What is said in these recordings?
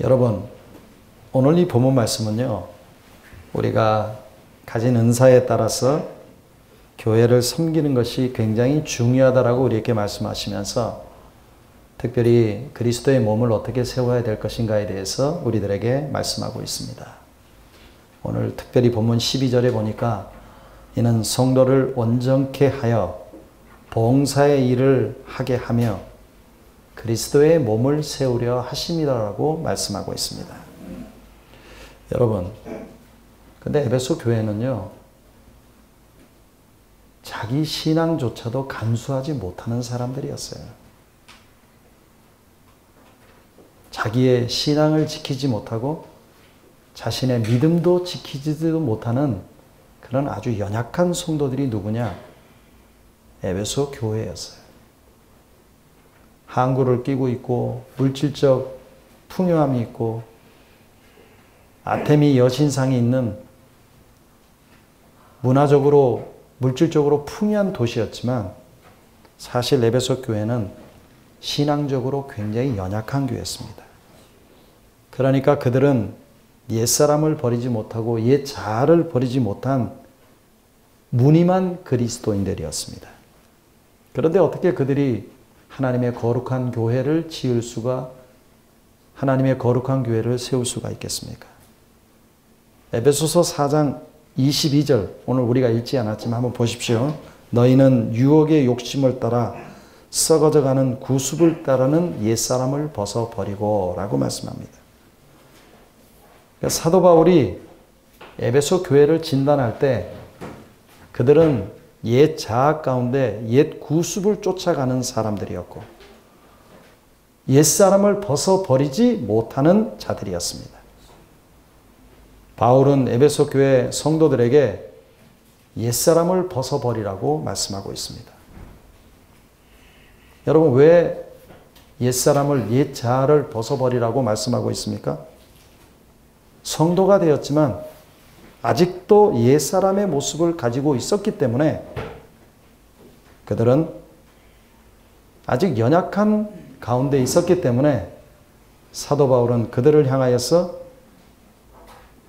여러분, 오늘 이 본문 말씀은요, 우리가 가진 은사에 따라서 교회를 섬기는 것이 굉장히 중요하다라고 우리에게 말씀하시면서 특별히 그리스도의 몸을 어떻게 세워야 될 것인가에 대해서 우리들에게 말씀하고 있습니다. 오늘 특별히 본문 12절에 보니까 이는 성도를 온전케 하여 봉사의 일을 하게 하며 그리스도의 몸을 세우려 하심이라고 말씀하고 있습니다. 여러분, 근데 에베소 교회는요, 자기 신앙조차도 간수하지 못하는 사람들이었어요. 자기의 신앙을 지키지 못하고 자신의 믿음도 지키지도 못하는 그런 아주 연약한 성도들이 누구냐? 에베소 교회였어요. 항구를 끼고 있고 물질적 풍요함이 있고 아테미 여신상이 있는 문화적으로 물질적으로 풍요한 도시였지만 사실 에베소 교회는 신앙적으로 굉장히 연약한 교회였습니다. 그러니까 그들은 옛사람을 버리지 못하고 옛 자아를 버리지 못한 무늬만 그리스도인들이었습니다. 그런데 어떻게 그들이 하나님의 거룩한 교회를 지을 수가, 하나님의 거룩한 교회를 세울 수가 있겠습니까? 에베소서 4장 22절, 오늘 우리가 읽지 않았지만 한번 보십시오. 너희는 유혹의 욕심을 따라 썩어져가는 구습을 따르는 옛사람을 벗어버리고 라고 말씀합니다. 사도 바울이 에베소 교회를 진단할 때 그들은 옛 자아 가운데 옛 구습을 쫓아가는 사람들이었고 옛사람을 벗어버리지 못하는 자들이었습니다. 바울은 에베소 교회 성도들에게 옛사람을 벗어버리라고 말씀하고 있습니다. 여러분, 왜 옛사람을, 옛 자아를 벗어버리라고 말씀하고 있습니까? 성도가 되었지만 아직도 옛사람의 모습을 가지고 있었기 때문에 그들은 아직 연약한 가운데 있었기 때문에 사도 바울은 그들을 향하여서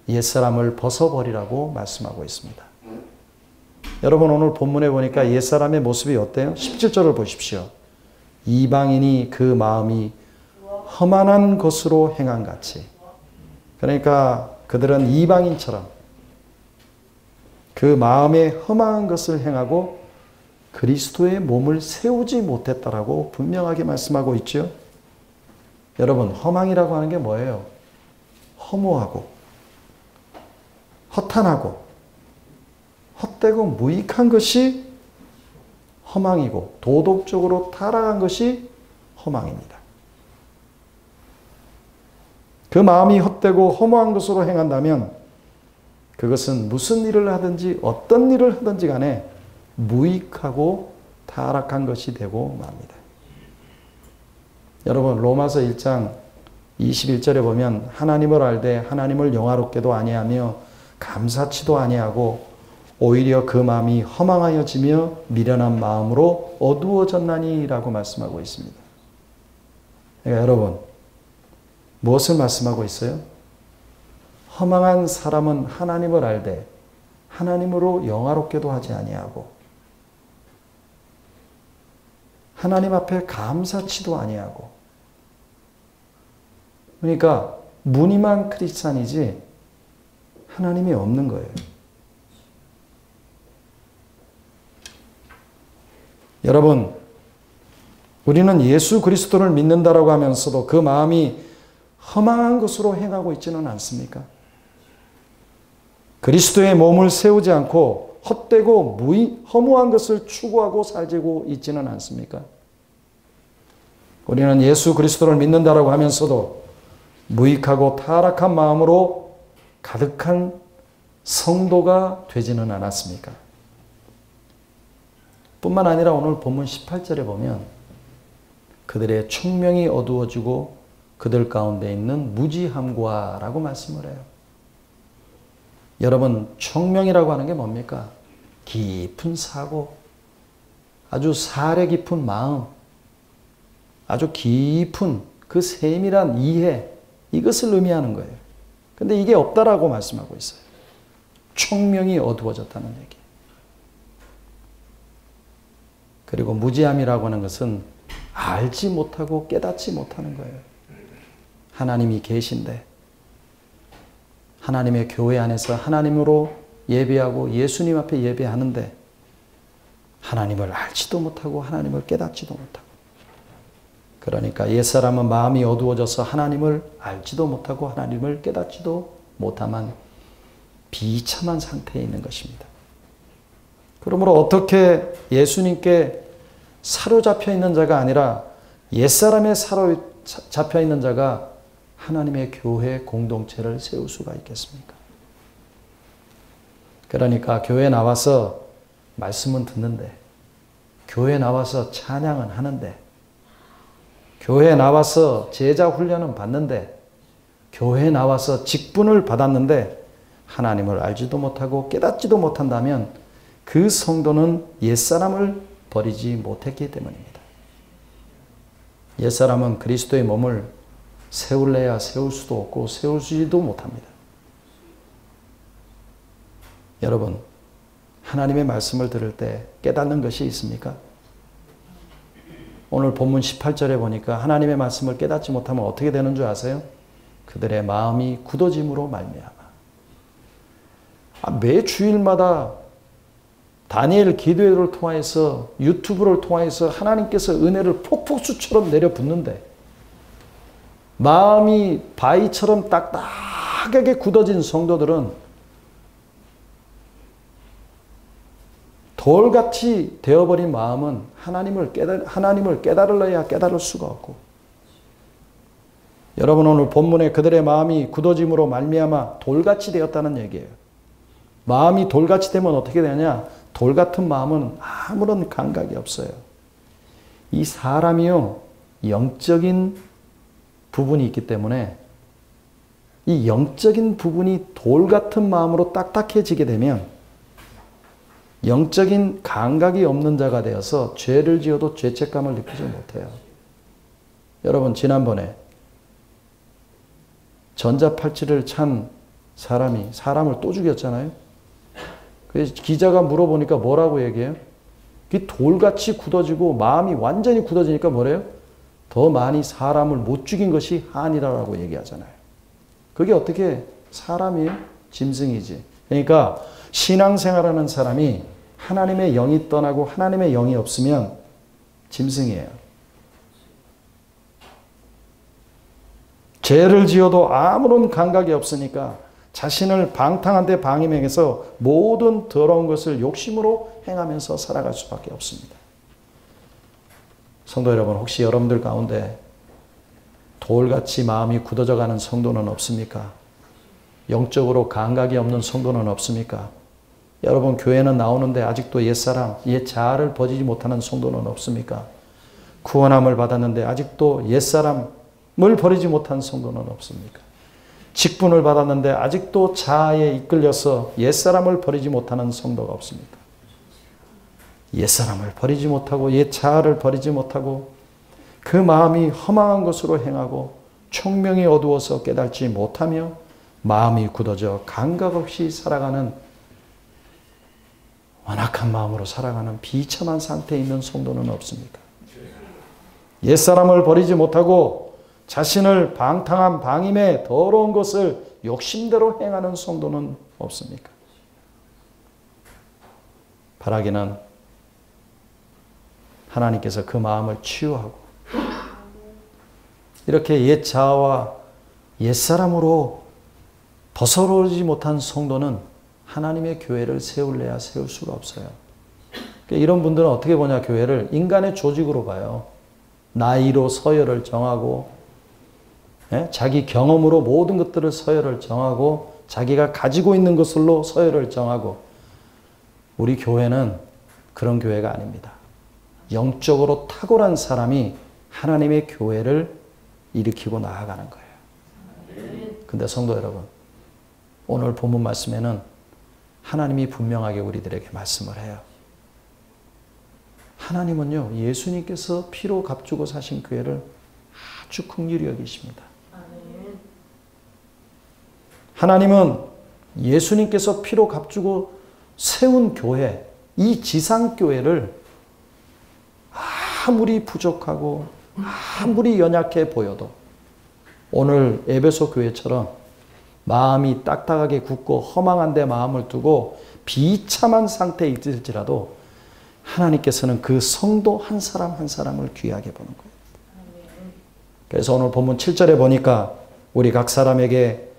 옛사람을 벗어버리라고 말씀하고 있습니다. 여러분, 오늘 본문에 보니까 옛사람의 모습이 어때요? 17절을 보십시오. 이방인이 그 마음이 험한한 것으로 행한같이. 그러니까 그들은 이방인처럼 그 마음에 험한 것을 행하고 그리스도의 몸을 세우지 못했다라고 분명하게 말씀하고 있죠. 여러분, 허망이라고 하는 게 뭐예요? 허무하고 허탄하고 헛되고 무익한 것이 허망이고 도덕적으로 타락한 것이 허망입니다. 그 마음이 헛되고 허무한 것으로 행한다면 그것은 무슨 일을 하든지 어떤 일을 하든지 간에 무익하고 타락한 것이 되고 맙니다. 여러분, 로마서 1장 21절에 보면 하나님을 알되 하나님을 영화롭게도 아니하며 감사치도 아니하고 오히려 그 마음이 허망하여지며 미련한 마음으로 어두워졌나니 라고 말씀하고 있습니다. 그러니까 여러분, 무엇을 말씀하고 있어요? 허망한 사람은 하나님을 알되 하나님으로 영화롭게도 하지 아니하고 하나님 앞에 감사치도 아니하고, 그러니까 무늬만 크리스찬이지 하나님이 없는 거예요. 여러분, 우리는 예수 그리스도를 믿는다라고 하면서도 그 마음이 허망한 것으로 행하고 있지는 않습니까? 그리스도의 몸을 세우지 않고 헛되고 허무한 것을 추구하고 살고 있지는 않습니까? 우리는 예수 그리스도를 믿는다라고 하면서도 무익하고 타락한 마음으로 가득한 성도가 되지는 않았습니까? 뿐만 아니라 오늘 본문 18절에 보면 그들의 총명이 어두워지고 그들 가운데 있는 무지함과 라고 말씀을 해요. 여러분, 총명이라고 하는 게 뭡니까? 깊은 사고, 아주 사려 깊은 마음, 아주 깊은 그 세밀한 이해, 이것을 의미하는 거예요. 근데 이게 없다라고 말씀하고 있어요. 총명이 어두워졌다는 얘기. 그리고 무지함이라고 하는 것은 알지 못하고 깨닫지 못하는 거예요. 하나님이 계신데 하나님의 교회 안에서 하나님으로 예배하고 예수님 앞에 예배하는데 하나님을 알지도 못하고 하나님을 깨닫지도 못하고, 그러니까 옛사람은 마음이 어두워져서 하나님을 알지도 못하고 하나님을 깨닫지도 못함한 비참한 상태에 있는 것입니다. 그러므로 어떻게 예수님께 사로잡혀 있는 자가 아니라 옛사람에 사로잡혀 있는 자가 하나님의 교회 공동체를 세울 수가 있겠습니까? 그러니까 교회에 나와서 말씀은 듣는데, 교회에 나와서 찬양은 하는데, 교회에 나와서 제자 훈련은 받는데, 교회에 나와서 직분을 받았는데 하나님을 알지도 못하고 깨닫지도 못한다면 그 성도는 옛사람을 버리지 못했기 때문입니다. 옛사람은 그리스도의 몸을 세울래야 세울 수도 없고 세우지도 못합니다. 여러분, 하나님의 말씀을 들을 때 깨닫는 것이 있습니까? 오늘 본문 18절에 보니까 하나님의 말씀을 깨닫지 못하면 어떻게 되는 줄 아세요? 그들의 마음이 굳어짐으로 말미암아. 매 주일마다 다니엘 기도회를 통해서, 유튜브를 통해서 하나님께서 은혜를 폭포수처럼 내려붓는데 마음이 바위처럼 딱딱하게 굳어진 성도들은 돌같이 되어버린 마음은 하나님을 깨달으려야 깨달을 수가 없고, 여러분 오늘 본문에 그들의 마음이 굳어짐으로 말미암아 돌같이 되었다는 얘기예요. 마음이 돌같이 되면 어떻게 되냐? 돌같은 마음은 아무런 감각이 없어요. 이 사람이요, 영적인 부분이 있기 때문에 이 영적인 부분이 돌같은 마음으로 딱딱해지게 되면 영적인 감각이 없는 자가 되어서 죄를 지어도 죄책감을 느끼지 못해요. 여러분, 지난번에 전자팔찌를 찬 사람이 사람을 또 죽였잖아요. 그래서 기자가 물어보니까 뭐라고 얘기해요? 돌같이 굳어지고 마음이 완전히 굳어지니까 뭐래요? 더 많이 사람을 못 죽인 것이 한이라고 얘기하잖아요. 그게 어떻게 사람이에요? 짐승이지. 그러니까 신앙생활하는 사람이 하나님의 영이 떠나고 하나님의 영이 없으면 짐승이에요. 죄를 지어도 아무런 감각이 없으니까 자신을 방탕한 데 방임해서 모든 더러운 것을 욕심으로 행하면서 살아갈 수밖에 없습니다. 성도 여러분, 혹시 여러분들 가운데 돌같이 마음이 굳어져가는 성도는 없습니까? 영적으로 감각이 없는 성도는 없습니까? 여러분, 교회는 나오는데 아직도 옛사람, 옛자아를 버리지 못하는 성도는 없습니까? 구원함을 받았는데 아직도 옛사람을 버리지 못한 성도는 없습니까? 직분을 받았는데 아직도 자아에 이끌려서 옛사람을 버리지 못하는 성도가 없습니까? 옛사람을 버리지 못하고 옛자아를 버리지 못하고 그 마음이 허망한 것으로 행하고 총명이 어두워서 깨닫지 못하며 마음이 굳어져 감각 없이 살아가는, 완악한 마음으로 살아가는 비참한 상태에 있는 성도는 없습니까? 옛사람을 버리지 못하고 자신을 방탕한 방임에 더러운 것을 욕심대로 행하는 성도는 없습니까? 바라기는 하나님께서 그 마음을 치유하고 이렇게 옛 자아와 옛사람으로 벗어나지 못한 성도는 하나님의 교회를 세울래야 세울 수가 없어요. 이런 분들은 어떻게 보냐, 교회를 인간의 조직으로 봐요. 나이로 서열을 정하고, 자기 경험으로 모든 것들을 서열을 정하고, 자기가 가지고 있는 것으로 서열을 정하고. 우리 교회는 그런 교회가 아닙니다. 영적으로 탁월한 사람이 하나님의 교회를 일으키고 나아가는 거예요. 근데 성도 여러분, 오늘 본문 말씀에는 하나님이 분명하게 우리들에게 말씀을 해요. 하나님은요, 예수님께서 피로 값주고 사신 교회를 아주 긍휼히 여기십니다. 하나님은 예수님께서 피로 값주고 세운 교회, 이 지상교회를 아무리 부족하고 아무리 연약해 보여도 오늘 에베소 교회처럼 마음이 딱딱하게 굳고 허망한 데 마음을 두고 비참한 상태에 있을지라도 하나님께서는 그 성도 한 사람 한 사람을 귀하게 보는 거예요. 그래서 오늘 본문 7절에 보니까 우리 각 사람에게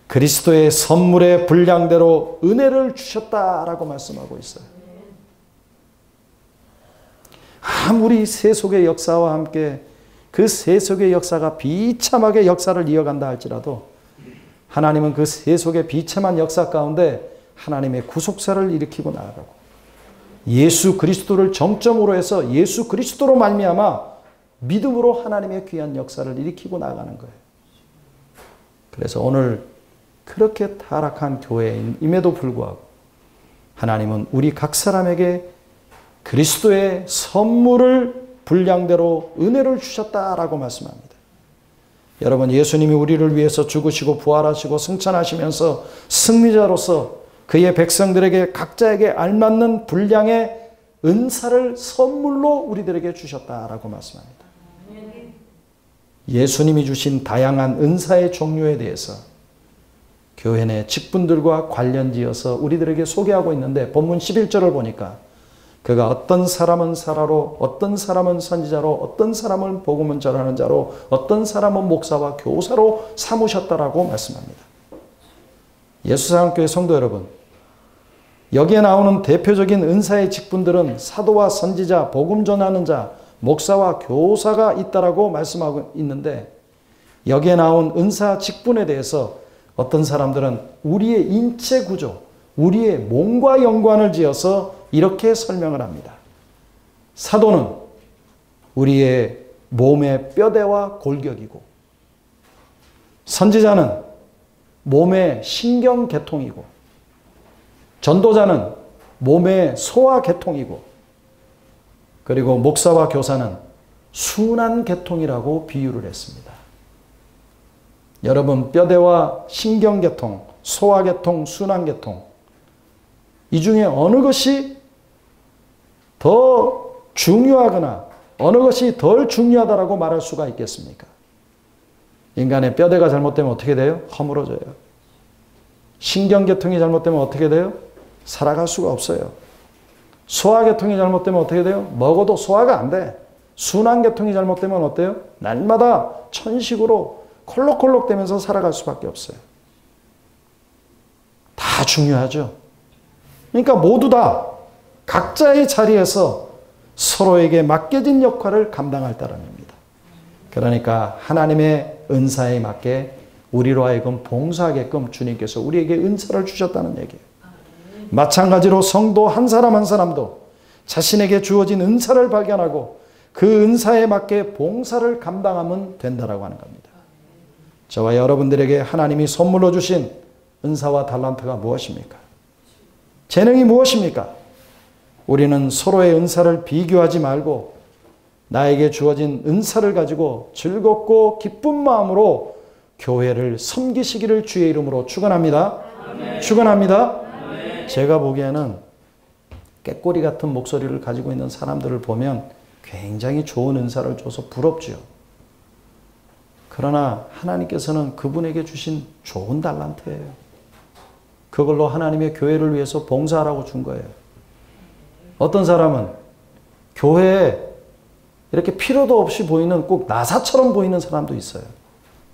그리스도의 선물의 분량대로 은혜를 주셨다라고 말씀하고 있어요. 아무리 세속의 역사와 함께 그 세속의 역사가 비참하게 역사를 이어간다 할지라도 하나님은 그 세속의 비참한 역사 가운데 하나님의 구속사를 일으키고 나아가고 예수 그리스도를 정점으로 해서 예수 그리스도로 말미암아 믿음으로 하나님의 귀한 역사를 일으키고 나아가는 거예요. 그래서 오늘 그렇게 타락한 교회임에도 불구하고 하나님은 우리 각 사람에게 그리스도의 선물을 분량대로 은혜를 주셨다라고 말씀합니다. 여러분, 예수님이 우리를 위해서 죽으시고 부활하시고 승천하시면서 승리자로서 그의 백성들에게 각자에게 알맞는 분량의 은사를 선물로 우리들에게 주셨다라고 말씀합니다. 예수님이 주신 다양한 은사의 종류에 대해서 교회 내 직분들과 관련지어서 우리들에게 소개하고 있는데 본문 11절을 보니까 그가 어떤 사람은 사라로, 어떤 사람은 선지자로, 어떤 사람은 복음을 전하는 자로, 어떤 사람은 목사와 교사로 삼으셨다라고 말씀합니다. 예수사랑교회 성도 여러분, 여기에 나오는 대표적인 은사의 직분들은 사도와 선지자, 복음 전하는 자, 목사와 교사가 있다라고 말씀하고 있는데 여기에 나온 은사 직분에 대해서 어떤 사람들은 우리의 인체 구조, 우리의 몸과 연관을 지어서 이렇게 설명을 합니다. 사도는 우리의 몸의 뼈대와 골격이고 선지자는 몸의 신경계통이고 전도자는 몸의 소화계통이고 그리고 목사와 교사는 순환계통이라고 비유를 했습니다. 여러분, 뼈대와 신경계통, 소화계통, 순환계통 이 중에 어느 것이 더 중요하거나 어느 것이 덜 중요하다라고 말할 수가 있겠습니까? 인간의 뼈대가 잘못되면 어떻게 돼요? 허물어져요. 신경계통이 잘못되면 어떻게 돼요? 살아갈 수가 없어요. 소화계통이 잘못되면 어떻게 돼요? 먹어도 소화가 안 돼. 순환계통이 잘못되면 어때요? 날마다 천식으로 콜록콜록 되면서 살아갈 수밖에 없어요. 다 중요하죠. 그러니까 모두 다 각자의 자리에서 서로에게 맡겨진 역할을 감당할 따름입니다. 그러니까 하나님의 은사에 맞게 우리로 하여금 봉사하게끔 주님께서 우리에게 은사를 주셨다는 얘기예요. 마찬가지로 성도 한 사람 한 사람도 자신에게 주어진 은사를 발견하고 그 은사에 맞게 봉사를 감당하면 된다라고 하는 겁니다. 저와 여러분들에게 하나님이 선물로 주신 은사와 달란트가 무엇입니까? 재능이 무엇입니까? 우리는 서로의 은사를 비교하지 말고 나에게 주어진 은사를 가지고 즐겁고 기쁜 마음으로 교회를 섬기시기를 주의 이름으로 축원합니다. 아멘. 축원합니다. 아멘. 제가 보기에는 깨꼬리 같은 목소리를 가지고 있는 사람들을 보면 굉장히 좋은 은사를 줘서 부럽죠. 그러나 하나님께서는 그분에게 주신 좋은 달란트예요. 그걸로 하나님의 교회를 위해서 봉사하라고 준 거예요. 어떤 사람은 교회에 이렇게 필요도 없이 보이는 꼭 나사처럼 보이는 사람도 있어요.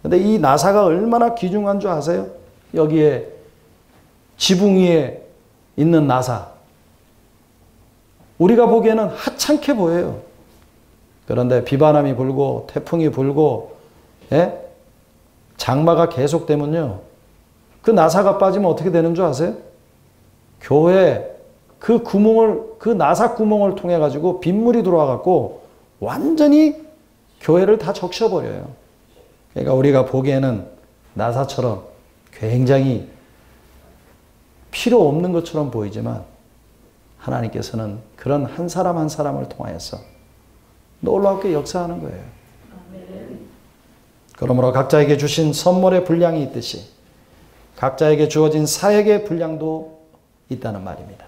근데 이 나사가 얼마나 귀중한 줄 아세요? 여기에 지붕 위에 있는 나사. 우리가 보기에는 하찮게 보여요. 그런데 비바람이 불고 태풍이 불고 장마가 계속되면요. 그 나사가 빠지면 어떻게 되는 줄 아세요? 교회 그 나사 구멍을 통해 가지고 빗물이 들어와 갖고 완전히 교회를 다 적셔버려요. 그러니까 우리가 보기에는 나사처럼 굉장히 필요 없는 것처럼 보이지만 하나님께서는 그런 한 사람 한 사람을 통하여서 놀랍게 역사하는 거예요. 그러므로 각자에게 주신 선물의 분량이 있듯이 각자에게 주어진 사역의 분량도 있다는 말입니다.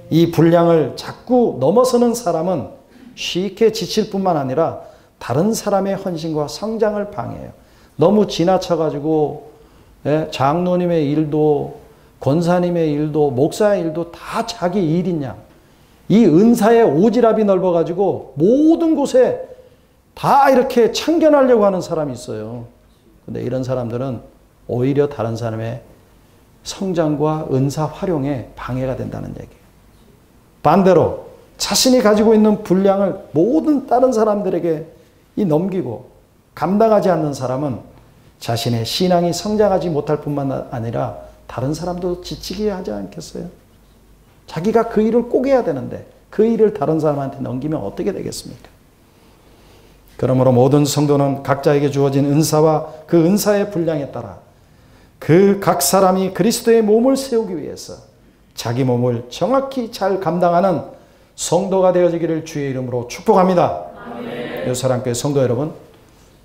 이 분량을 자꾸 넘어서는 사람은 쉽게 지칠 뿐만 아니라 다른 사람의 헌신과 성장을 방해해요. 너무 지나쳐가지고 장로님의 일도 권사님의 일도 목사의 일도 다 자기 일인 양, 이 은사의 오지랖이 넓어가지고 모든 곳에 다 이렇게 참견하려고 하는 사람이 있어요. 근데 이런 사람들은 오히려 다른 사람의 성장과 은사 활용에 방해가 된다는 얘기예요. 반대로 자신이 가지고 있는 분량을 모든 다른 사람들에게 넘기고 감당하지 않는 사람은 자신의 신앙이 성장하지 못할 뿐만 아니라 다른 사람도 지치게 하지 않겠어요? 자기가 그 일을 꼭 해야 되는데 그 일을 다른 사람한테 넘기면 어떻게 되겠습니까? 그러므로 모든 성도는 각자에게 주어진 은사와 그 은사의 분량에 따라 그 각 사람이 그리스도의 몸을 세우기 위해서 자기 몸을 정확히 잘 감당하는 성도가 되어지기를 주의 이름으로 축복합니다. 요사랑교회 성도 여러분,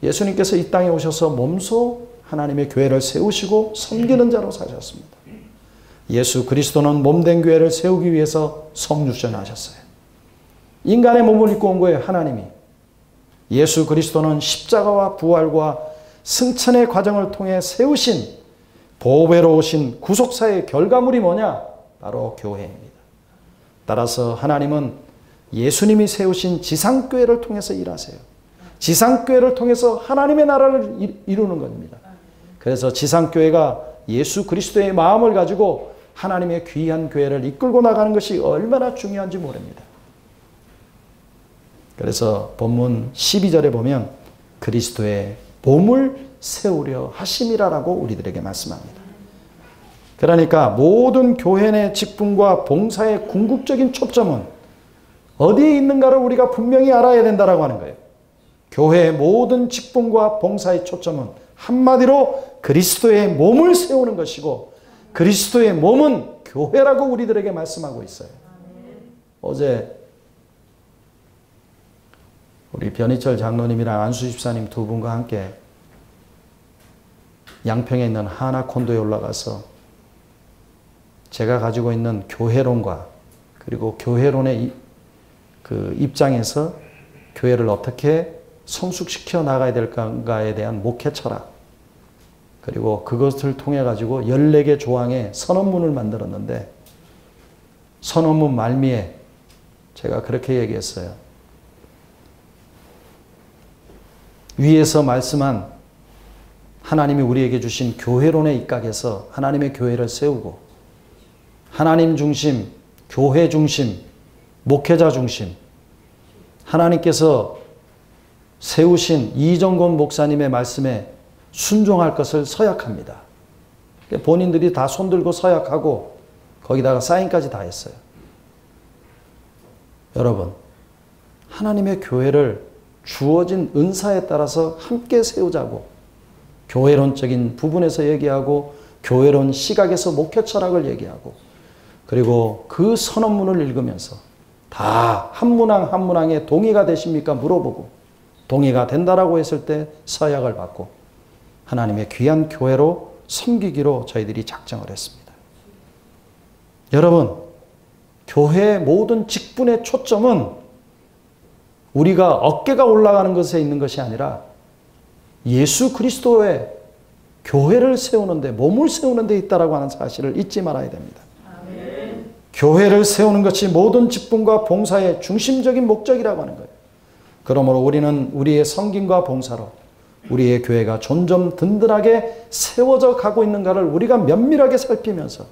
예수님께서 이 땅에 오셔서 몸소 하나님의 교회를 세우시고 섬기는 자로 사셨습니다. 예수 그리스도는 몸된 교회를 세우기 위해서 성육신하셨어요. 인간의 몸을 입고 온 거예요, 하나님이. 예수 그리스도는 십자가와 부활과 승천의 과정을 통해 세우신 보배로 오신 구속사의 결과물이 뭐냐? 바로 교회입니다. 따라서 하나님은 예수님이 세우신 지상교회를 통해서 일하세요. 지상교회를 통해서 하나님의 나라를 이루는 겁니다. 그래서 지상교회가 예수 그리스도의 마음을 가지고 하나님의 귀한 교회를 이끌고 나가는 것이 얼마나 중요한지 모릅니다. 그래서 본문 12절에 보면 그리스도의 몸을 세우려 하심이라라고 우리들에게 말씀합니다. 그러니까 모든 교회 내 직분과 봉사의 궁극적인 초점은 어디에 있는가를 우리가 분명히 알아야 된다라고 하는 거예요. 교회의 모든 직분과 봉사의 초점은 한마디로 그리스도의 몸을 세우는 것이고 그리스도의 몸은 교회라고 우리들에게 말씀하고 있어요. 어제 우리 변희철 장로님이랑 안수 집사님 두 분과 함께 양평에 있는 하나콘도에 올라가서 제가 가지고 있는 교회론과 그리고 교회론의 그 입장에서 교회를 어떻게 성숙시켜 나가야 될까에 대한 목회 철학, 그리고 그것을 통해 가지고 14개 조항의 선언문을 만들었는데 선언문 말미에 제가 그렇게 얘기했어요. 위에서 말씀한 하나님이 우리에게 주신 교회론의 입각에서 하나님의 교회를 세우고 하나님 중심, 교회 중심, 목회자 중심, 하나님께서 세우신 이정권 목사님의 말씀에 순종할 것을 서약합니다. 본인들이 다 손들고 서약하고 거기다가 사인까지 다 했어요. 여러분, 하나님의 교회를 주어진 은사에 따라서 함께 세우자고 교회론적인 부분에서 얘기하고 교회론 시각에서 목회 철학을 얘기하고 그리고 그 선언문을 읽으면서 다 한 문항 한 문항에 동의가 되십니까? 물어보고 동의가 된다라고 했을 때 서약을 받고 하나님의 귀한 교회로 섬기기로 저희들이 작정을 했습니다. 여러분, 교회의 모든 직분의 초점은 우리가 어깨가 올라가는 것에 있는 것이 아니라 예수 그리스도의 교회를 세우는데, 몸을 세우는 데 있다라고 하는 사실을 잊지 말아야 됩니다. 아멘. 교회를 세우는 것이 모든 직분과 봉사의 중심적인 목적이라고 하는 거예요. 그러므로 우리는 우리의 섬김과 봉사로 우리의 교회가 점점 든든하게 세워져 가고 있는가를 우리가 면밀하게 살피면서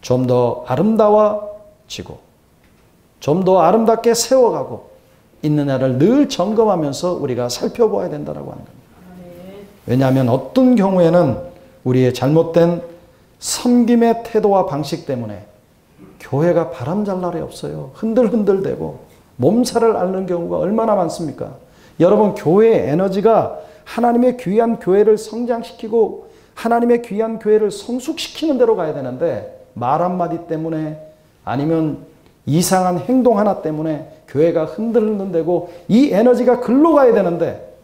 좀 더 아름다워지고 좀 더 아름답게 세워가고 있느냐를 늘 점검하면서 우리가 살펴보아야 된다고 하는 겁니다. 왜냐하면 어떤 경우에는 우리의 잘못된 섬김의 태도와 방식 때문에 교회가 바람잘 날이 없어요. 흔들흔들대고 몸살을 앓는 경우가 얼마나 많습니까? 여러분, 교회의 에너지가 하나님의 귀한 교회를 성장시키고 하나님의 귀한 교회를 성숙시키는 대로 가야 되는데 말 한마디 때문에 아니면 이상한 행동 하나 때문에 교회가 흔들흔들대고 이 에너지가 글로 가야 되는데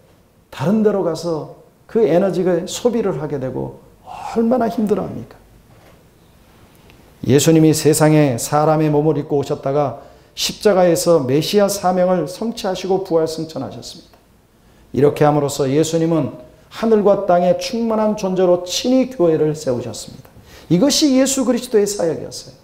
다른 데로 가서 그 에너지가 소비를 하게 되고 얼마나 힘들어합니까? 예수님이 세상에 사람의 몸을 입고 오셨다가 십자가에서 메시아 사명을 성취하시고 부활 승천하셨습니다. 이렇게 함으로써 예수님은 하늘과 땅의 충만한 존재로 친히 교회를 세우셨습니다. 이것이 예수 그리스도의 사역이었어요.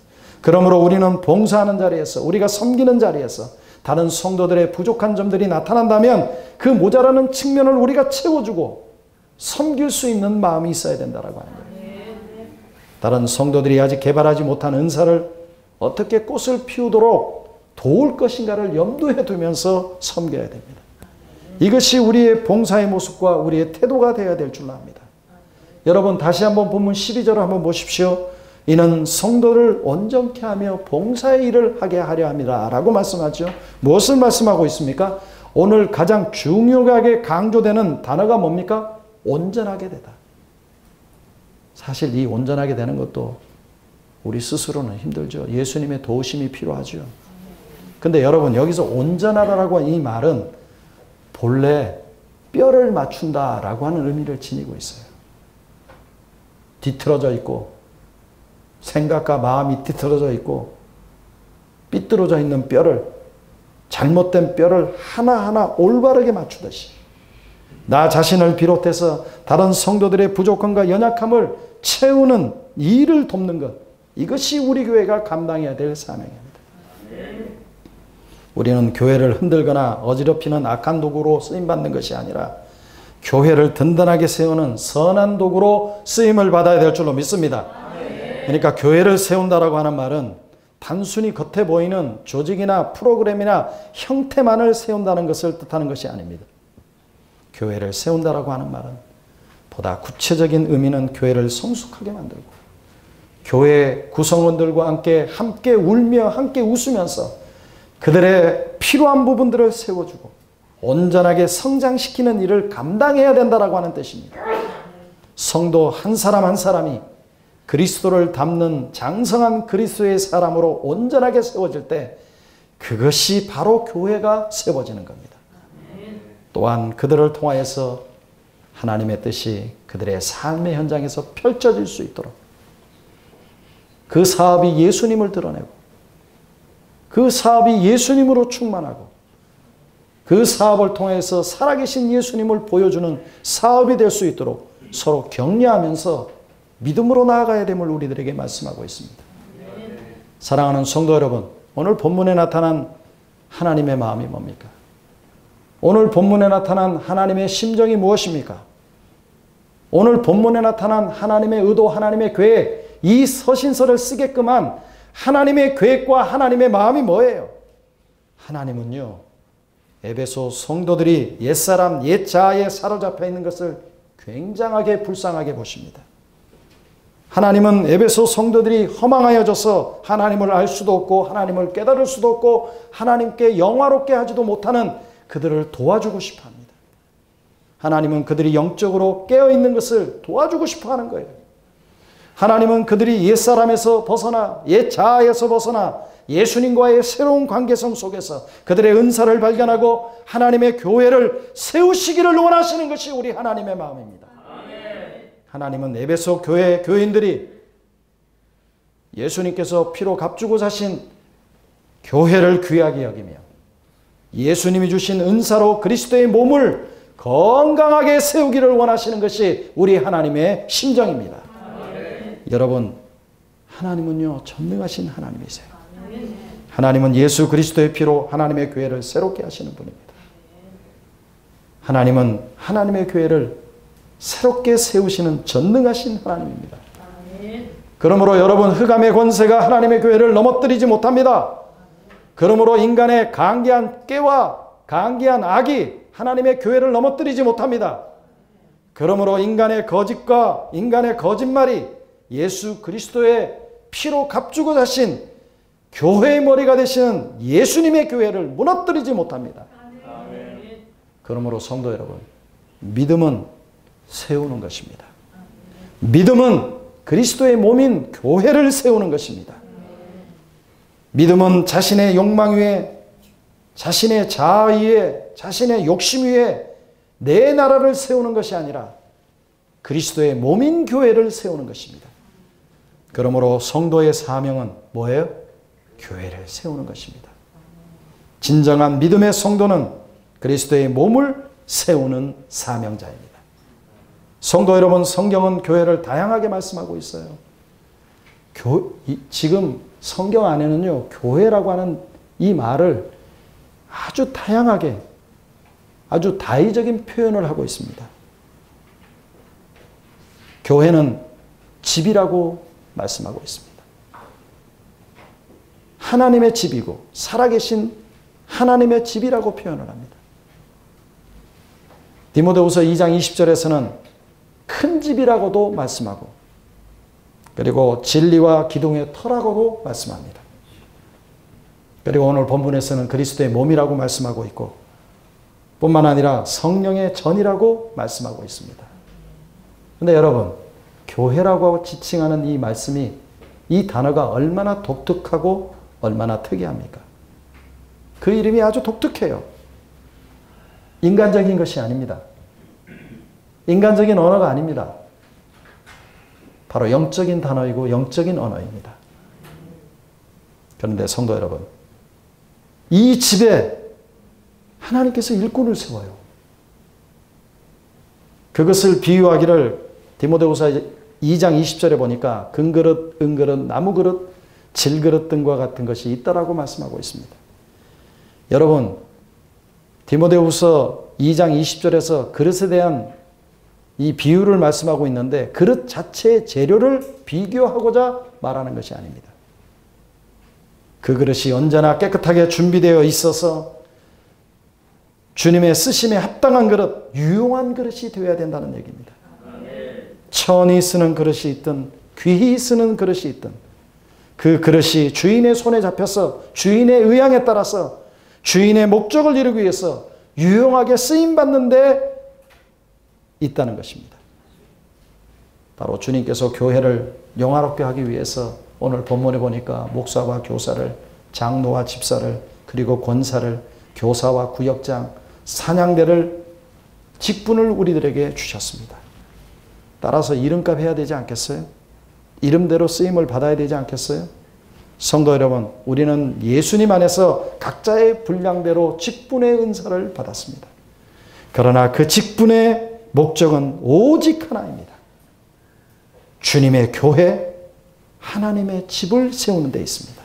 그러므로 우리는 봉사하는 자리에서, 우리가 섬기는 자리에서 다른 성도들의 부족한 점들이 나타난다면 그 모자라는 측면을 우리가 채워주고 섬길 수 있는 마음이 있어야 된다라고 하는 거예요. 다른 성도들이 아직 개발하지 못한 은사를 어떻게 꽃을 피우도록 도울 것인가를 염두에 두면서 섬겨야 됩니다. 이것이 우리의 봉사의 모습과 우리의 태도가 되어야 될 줄로 압니다. 여러분 다시 한번 본문 12절을 한번 보십시오. 이는 성도를 온전케 하며 봉사의 일을 하게 하려 함이라 라고 말씀하죠. 무엇을 말씀하고 있습니까? 오늘 가장 중요하게 강조되는 단어가 뭡니까? 온전하게 되다. 사실 이 온전하게 되는 것도 우리 스스로는 힘들죠. 예수님의 도우심이 필요하죠. 근데 여러분 여기서 온전하다라고 하는 이 말은 본래 뼈를 맞춘다라고 하는 의미를 지니고 있어요. 뒤틀어져 있고 생각과 마음이 뒤틀어져 있고 삐뚤어져 있는 뼈를, 잘못된 뼈를 하나하나 올바르게 맞추듯이 나 자신을 비롯해서 다른 성도들의 부족함과 연약함을 채우는 일을 돕는 것, 이것이 우리 교회가 감당해야 될 사명입니다. 우리는 교회를 흔들거나 어지럽히는 악한 도구로 쓰임받는 것이 아니라 교회를 든든하게 세우는 선한 도구로 쓰임을 받아야 될 줄로 믿습니다. 그러니까 교회를 세운다라고 하는 말은 단순히 겉에 보이는 조직이나 프로그램이나 형태만을 세운다는 것을 뜻하는 것이 아닙니다. 교회를 세운다라고 하는 말은 보다 구체적인 의미는 교회를 성숙하게 만들고 교회 구성원들과 함께 울며 함께 웃으면서 그들의 필요한 부분들을 세워주고 온전하게 성장시키는 일을 감당해야 된다라고 하는 뜻입니다. 성도 한 사람 한 사람이 그리스도를 닮는 장성한 그리스도의 사람으로 온전하게 세워질 때 그것이 바로 교회가 세워지는 겁니다. 또한 그들을 통하여서 하나님의 뜻이 그들의 삶의 현장에서 펼쳐질 수 있도록 그 사업이 예수님을 드러내고 그 사업이 예수님으로 충만하고 그 사업을 통해서 살아계신 예수님을 보여주는 사업이 될 수 있도록 서로 격려하면서 믿음으로 나아가야 됨을 우리들에게 말씀하고 있습니다. 사랑하는 성도 여러분, 오늘 본문에 나타난 하나님의 마음이 뭡니까? 오늘 본문에 나타난 하나님의 심정이 무엇입니까? 오늘 본문에 나타난 하나님의 의도, 하나님의 계획, 이 서신서를 쓰게끔 한 하나님의 계획과 하나님의 마음이 뭐예요? 하나님은요, 에베소 성도들이 옛사람, 옛자아에 사로잡혀 있는 것을 굉장하게 불쌍하게 보십니다. 하나님은 에베소 성도들이 허망하여져서 하나님을 알 수도 없고 하나님을 깨달을 수도 없고 하나님께 영화롭게 하지도 못하는 그들을 도와주고 싶어 합니다. 하나님은 그들이 영적으로 깨어있는 것을 도와주고 싶어 하는 거예요. 하나님은 그들이 옛사람에서 벗어나 옛자아에서 벗어나 예수님과의 새로운 관계성 속에서 그들의 은사를 발견하고 하나님의 교회를 세우시기를 원하시는 것이 우리 하나님의 마음입니다. 하나님은 에베소 교회 교인들이 예수님께서 피로 값주고 사신 교회를 귀하게 여기며 예수님이 주신 은사로 그리스도의 몸을 건강하게 세우기를 원하시는 것이 우리 하나님의 심정입니다. 여러분, 하나님은요, 전능하신 하나님이세요. 하나님은 예수 그리스도의 피로 하나님의 교회를 새롭게 하시는 분입니다. 하나님은 하나님의 교회를 새롭게 세우시는 전능하신 하나님입니다. 그러므로 여러분, 흑암의 권세가 하나님의 교회를 넘어뜨리지 못합니다. 그러므로 인간의 간계한 깨와 간계한 악이 하나님의 교회를 넘어뜨리지 못합니다. 그러므로 인간의 거짓과 인간의 거짓말이 예수 그리스도의 피로 값주고 사신 교회의 머리가 되시는 예수님의 교회를 무너뜨리지 못합니다. 그러므로 성도 여러분, 믿음은 세우는 것입니다. 믿음은 그리스도의 몸인 교회를 세우는 것입니다. 믿음은 자신의 욕망 위에, 자신의 자아 위에, 자신의 욕심 위에 내 나라를 세우는 것이 아니라 그리스도의 몸인 교회를 세우는 것입니다. 그러므로 성도의 사명은 뭐예요? 교회를 세우는 것입니다. 진정한 믿음의 성도는 그리스도의 몸을 세우는 사명자입니다. 성도 여러분, 성경은 교회를 다양하게 말씀하고 있어요. 지금 성경 안에는요, 교회라고 하는 이 말을 아주 다양하게, 아주 다의적인 표현을 하고 있습니다. 교회는 집이라고 말씀하고 있습니다. 하나님의 집이고 살아계신 하나님의 집이라고 표현을 합니다. 디모데후서 2장 20절에서는 큰 집이라고도 말씀하고, 그리고 진리와 기둥의 터라고도 말씀합니다. 그리고 오늘 본문에서는 그리스도의 몸이라고 말씀하고 있고, 뿐만 아니라 성령의 전이라고 말씀하고 있습니다. 그런데 여러분, 교회라고 지칭하는 이 말씀이, 이 단어가 얼마나 독특하고 얼마나 특이합니까? 그 이름이 아주 독특해요. 인간적인 것이 아닙니다. 인간적인 언어가 아닙니다. 바로 영적인 단어이고 영적인 언어입니다. 그런데 성도 여러분, 이 집에 하나님께서 일꾼을 세워요. 그것을 비유하기를 디모데후서 2장 20절에 보니까 금그릇, 은그릇, 나무그릇, 질그릇 등과 같은 것이 있다라고 말씀하고 있습니다. 여러분, 디모데후서 2장 20절에서 그릇에 대한 이 비유를 말씀하고 있는데, 그릇 자체의 재료를 비교하고자 말하는 것이 아닙니다. 그 그릇이 언제나 깨끗하게 준비되어 있어서 주님의 쓰심에 합당한 그릇, 유용한 그릇이 되어야 된다는 얘기입니다. 천히 쓰는 그릇이 있든 귀히 쓰는 그릇이 있든 그 그릇이 주인의 손에 잡혀서 주인의 의향에 따라서 주인의 목적을 이루기 위해서 유용하게 쓰임받는 데 있다는 것입니다. 바로 주님께서 교회를 영화롭게 하기 위해서 오늘 본문에 보니까 목사와 교사를, 장로와 집사를, 그리고 권사를, 교사와 구역장, 사냥대를, 직분을 우리들에게 주셨습니다. 따라서 이름값 해야 되지 않겠어요? 이름대로 쓰임을 받아야 되지 않겠어요? 성도 여러분, 우리는 예수님 안에서 각자의 분량대로 직분의 은사를 받았습니다. 그러나 그 직분의 목적은 오직 하나입니다. 주님의 교회, 하나님의 집을 세우는 데 있습니다.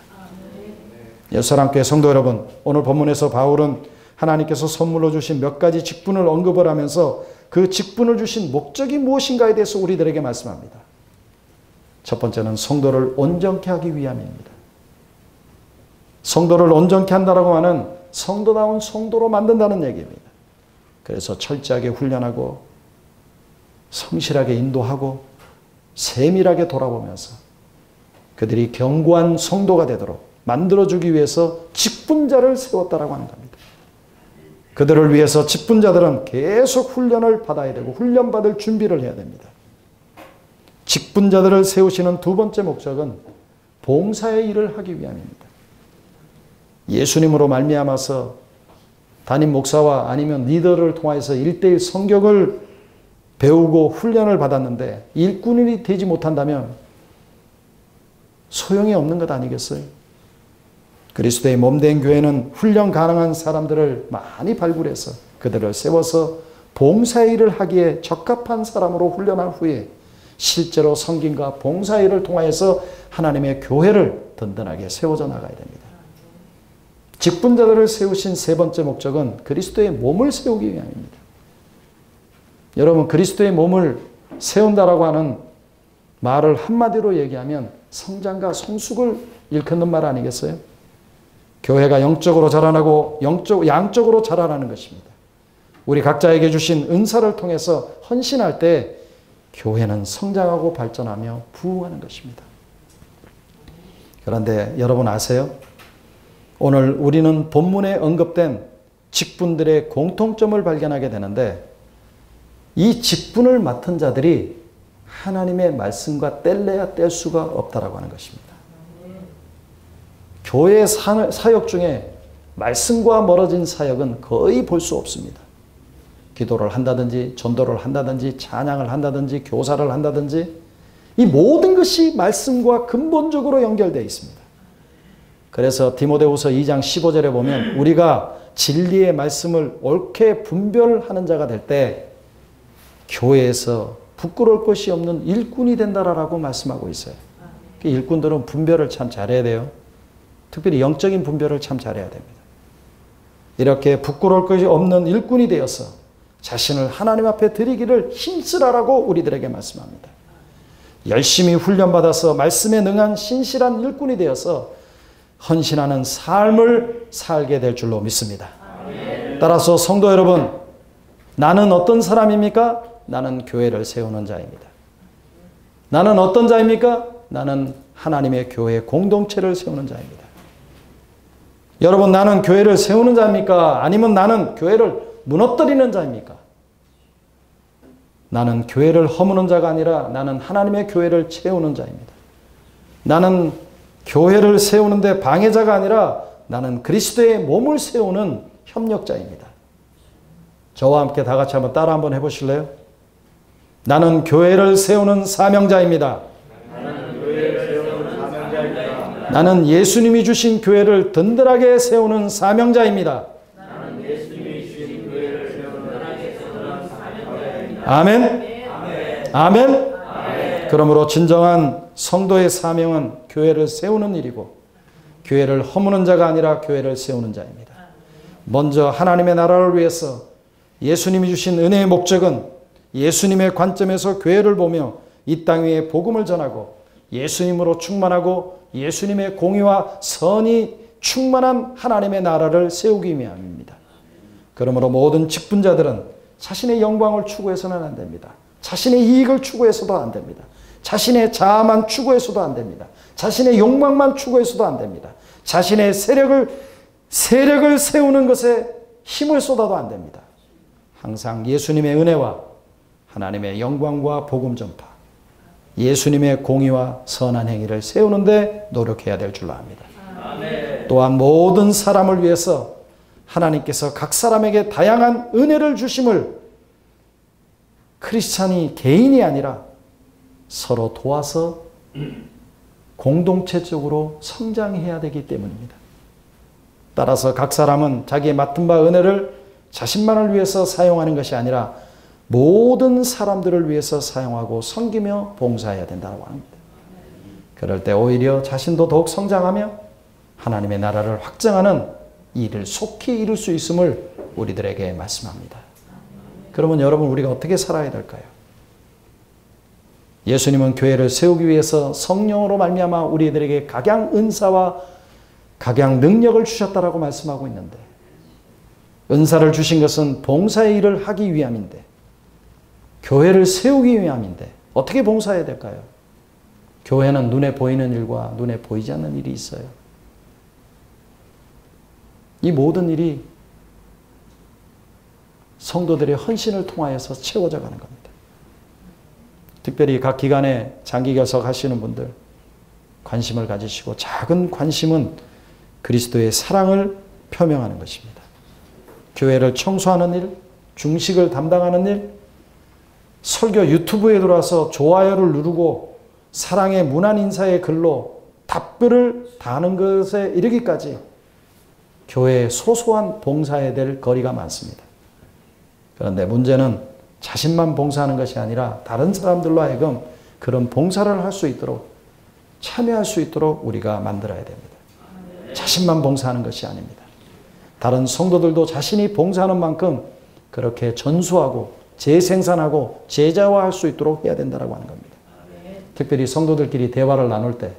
사랑교회 성도 여러분, 오늘 본문에서 바울은 하나님께서 선물로 주신 몇 가지 직분을 언급을 하면서 그 직분을 주신 목적이 무엇인가에 대해서 우리들에게 말씀합니다. 첫 번째는 성도를 온전케 하기 위함입니다. 성도를 온전케 한다라고 하는 성도다운 성도로 만든다는 얘기입니다. 그래서 철저하게 훈련하고 성실하게 인도하고 세밀하게 돌아보면서 그들이 견고한 성도가 되도록 만들어주기 위해서 직분자를 세웠다라고 하는 겁니다. 그들을 위해서 직분자들은 계속 훈련을 받아야 되고 훈련받을 준비를 해야 됩니다. 직분자들을 세우시는 두 번째 목적은 봉사의 일을 하기 위함입니다. 예수님으로 말미암아서 담임 목사와 아니면 리더를 통해서 1:1 성경을 배우고 훈련을 받았는데 일꾼이 되지 못한다면 소용이 없는 것 아니겠어요? 그리스도의 몸된 교회는 훈련 가능한 사람들을 많이 발굴해서 그들을 세워서 봉사의 일을 하기에 적합한 사람으로 훈련한 후에 실제로 섬김과 봉사의 일을 통하여서 하나님의 교회를 든든하게 세워져 나가야 됩니다. 직분자들을 세우신 세 번째 목적은 그리스도의 몸을 세우기 위함입니다. 여러분, 그리스도의 몸을 세운다라고 하는 말을 한마디로 얘기하면 성장과 성숙을 일컫는 말 아니겠어요? 교회가 영적으로 자라나고 양적으로 자라나는 것입니다. 우리 각자에게 주신 은사를 통해서 헌신할 때 교회는 성장하고 발전하며 부흥하는 것입니다. 그런데 여러분 아세요? 오늘 우리는 본문에 언급된 직분들의 공통점을 발견하게 되는데 이 직분을 맡은 자들이 하나님의 말씀과 뗄래야 뗄 수가 없다라고 하는 것입니다. 교회 사역 중에 말씀과 멀어진 사역은 거의 볼 수 없습니다. 기도를 한다든지 전도를 한다든지 찬양을 한다든지 교사를 한다든지 이 모든 것이 말씀과 근본적으로 연결되어 있습니다. 그래서 디모데후서 2장 15절에 보면 우리가 진리의 말씀을 옳게 분별하는 자가 될 때 교회에서 부끄러울 것이 없는 일꾼이 된다라고 말씀하고 있어요. 일꾼들은 분별을 참 잘해야 돼요. 특별히 영적인 분별을 참 잘해야 됩니다. 이렇게 부끄러울 것이 없는 일꾼이 되어서 자신을 하나님 앞에 드리기를 힘쓰라라고 우리들에게 말씀합니다. 열심히 훈련받아서 말씀에 능한 신실한 일꾼이 되어서 헌신하는 삶을 살게 될 줄로 믿습니다. 따라서 성도 여러분, 나는 어떤 사람입니까? 나는 교회를 세우는 자입니다. 나는 어떤 자입니까? 나는 하나님의 교회 공동체를 세우는 자입니다. 여러분, 나는 교회를 세우는 자입니까? 아니면 나는 교회를 무너뜨리는 자입니까? 나는 교회를 허무는 자가 아니라 나는 하나님의 교회를 채우는 자입니다. 나는 교회를 세우는데 방해자가 아니라 나는 그리스도의 몸을 세우는 협력자입니다. 저와 함께 다 같이 한번 따라 한번 해보실래요? 나는 교회를 세우는 사명자입니다. 나는 예수님이 주신 교회를 든든하게 세우는 사명자입니다. 아멘. 아멘. 그러므로 진정한 성도의 사명은 교회를 세우는 일이고 교회를 허무는 자가 아니라 교회를 세우는 자입니다. 먼저 하나님의 나라를 위해서 예수님이 주신 은혜의 목적은 예수님의 관점에서 교회를 보며 이 땅 위에 복음을 전하고 예수님으로 충만하고 예수님의 공의와 선이 충만한 하나님의 나라를 세우기 위함입니다. 그러므로 모든 직분자들은 자신의 영광을 추구해서는 안 됩니다. 자신의 이익을 추구해서도 안 됩니다. 자신의 자아만 추구해서도 안 됩니다. 자신의 욕망만 추구해서도 안 됩니다. 자신의 세력을 세우는 것에 힘을 쏟아도 안 됩니다. 항상 예수님의 은혜와 하나님의 영광과 복음 전파, 예수님의 공의와 선한 행위를 세우는데 노력해야 될 줄로 압니다. 또한 모든 사람을 위해서 하나님께서 각 사람에게 다양한 은혜를 주심을 크리스찬이 개인이 아니라 서로 도와서 공동체적으로 성장해야 되기 때문입니다. 따라서 각 사람은 자기의 맡은 바 은혜를 자신만을 위해서 사용하는 것이 아니라 모든 사람들을 위해서 사용하고 섬기며 봉사해야 된다고 합니다. 그럴 때 오히려 자신도 더욱 성장하며 하나님의 나라를 확장하는 일을 속히 이룰 수 있음을 우리들에게 말씀합니다. 그러면 여러분, 우리가 어떻게 살아야 될까요? 예수님은 교회를 세우기 위해서 성령으로 말미암아 우리들에게 각양 은사와 각양 능력을 주셨다라고 말씀하고 있는데, 은사를 주신 것은 봉사의 일을 하기 위함인데, 교회를 세우기 위함인데 어떻게 봉사해야 될까요? 교회는 눈에 보이는 일과 눈에 보이지 않는 일이 있어요. 이 모든 일이 성도들의 헌신을 통하여서 채워져 가는 겁니다. 특별히 각 기관에 장기 결석하시는 분들 관심을 가지시고, 작은 관심은 그리스도의 사랑을 표명하는 것입니다. 교회를 청소하는 일, 중식을 담당하는 일, 설교 유튜브에 들어와서 좋아요를 누르고 사랑의 문안 인사의 글로 답글을 다는 것에 이르기까지 교회에 소소한 봉사해야 될 거리가 많습니다. 그런데 문제는 자신만 봉사하는 것이 아니라 다른 사람들로 하여금 그런 봉사를 할 수 있도록, 참여할 수 있도록 우리가 만들어야 됩니다. 자신만 봉사하는 것이 아닙니다. 다른 성도들도 자신이 봉사하는 만큼 그렇게 전수하고 재생산하고 제자화할 수 있도록 해야 된다고 하는 겁니다. 특별히 성도들끼리 대화를 나눌 때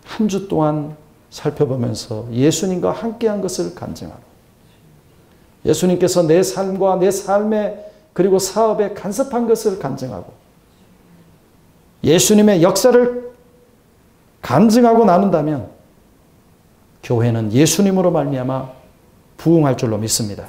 한 주 동안 살펴보면서 예수님과 함께한 것을 간증하고, 예수님께서 내 삶과 내 삶에 그리고 사업에 간섭한 것을 간증하고, 예수님의 역사를 간증하고 나눈다면 교회는 예수님으로 말미암아 부흥할 줄로 믿습니다.